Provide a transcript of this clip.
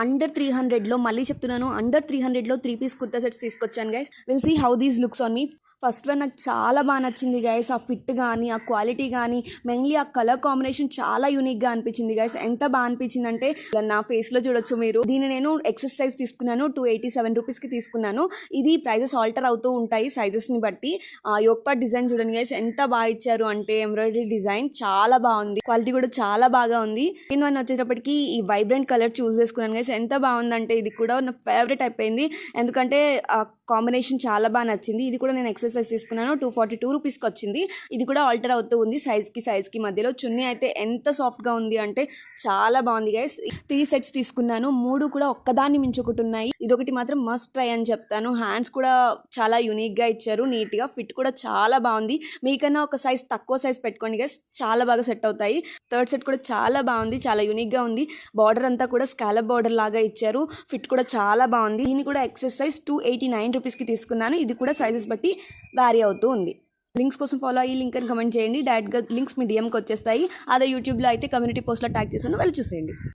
Under 300లో, మళ్ళీ చెప్తున్నాను అండర్ 300లో 3-piece కుర్తా సెట్స్ తీసుకొచ్చాను guys. Will see how these looks on me. First one నాకు చాలా బాగా నచ్చింది గైస్. ఆ ఫిట్ కానీ, ఆ క్వాలిటీ కానీ, మెయిన్లీ ఆ కలర్ కాంబినేషన్ చాలా యూనిక్గా అనిపించింది గైస్. ఎంత బాగా అనిపించింది అంటే నా ఫేస్లో చూడొచ్చు మీరు. దీన్ని నేను ఎక్సెస్ సైజ్ తీసుకున్నాను, 287 రూపీస్కి తీసుకున్నాను. ఇది ప్రైజెస్ ఆల్టర్ అవుతూ ఉంటాయి సైజెస్ని బట్టి. యోక్ పార్ట్ డిజైన్ చూడండి గైస్, ఎంత బాగా ఇచ్చారు అంటే ఎంబ్రాయిడరీ డిజైన్ చాలా బాగుంది, క్వాలిటీ కూడా చాలా బాగా ఉంది. నేను వన్ వచ్చేటప్పటికి ఈ వైబ్రెంట్ కలర్ చూస్ చేసుకున్నాను గైస్. ఎంత బాగుందంటే ఇది కూడా నా ఫేవరెట్ అయిపోయింది, ఎందుకంటే ఆ కాంబినేషన్ చాలా బాగా నచ్చింది. ఇది కూడా నేను ఎక్సర్సైజ్ తీసుకున్నాను, 242 రూపీస్కి వచ్చింది. ఇది కూడా ఆల్టర్ అవుతూ ఉంది సైజ్కి మధ్యలో. చున్నీ అయితే ఎంత సాఫ్ట్గా ఉంది అంటే చాలా బాగుంది గైస్. 3 సెట్స్ తీసుకున్నాను, 3 కూడా ఒక్కదాన్ని మించి ఒకటి ఉన్నాయి. ఇదొకటి మాత్రం మస్ట్ ట్రై అని చెప్తాను. హ్యాండ్స్ కూడా చాలా యూనిక్గా ఇచ్చారు, నీట్గా. ఫిట్ కూడా చాలా బాగుంది. మీకన్నా ఒక సైజ్ తక్కువ సైజ్ పెట్టుకోండి గైస్, చాలా బాగా సెట్ అవుతాయి. థర్డ్ సెట్ కూడా చాలా బాగుంది, చాలా యూనిక్గా ఉంది. బార్డర్ అంతా కూడా స్కాలప్ బార్డర్ లాగా ఇచ్చారు. ఫిట్ కూడా చాలా బాగుంది. దీన్ని కూడా ఎక్సర్సైజ్ 289 రూపీస్కి తీసుకున్నాను. ఇది కూడా సైజెస్ బట్టి వ్యారీ అవుతూ ఉంది. లింక్స్ కోసం ఫాలో అయ్యి లింక్ అని కమెంట్ చేయండి, డైరెక్ట్గా లింక్స్ మీ డిఎంకి వచ్చేస్తాయి. అదే యూట్యూబ్లో అయితే కమ్యూనిటీ పోస్ట్లో ట్యాగ్ చేసాను, వెళ్ళి చూసేయండి.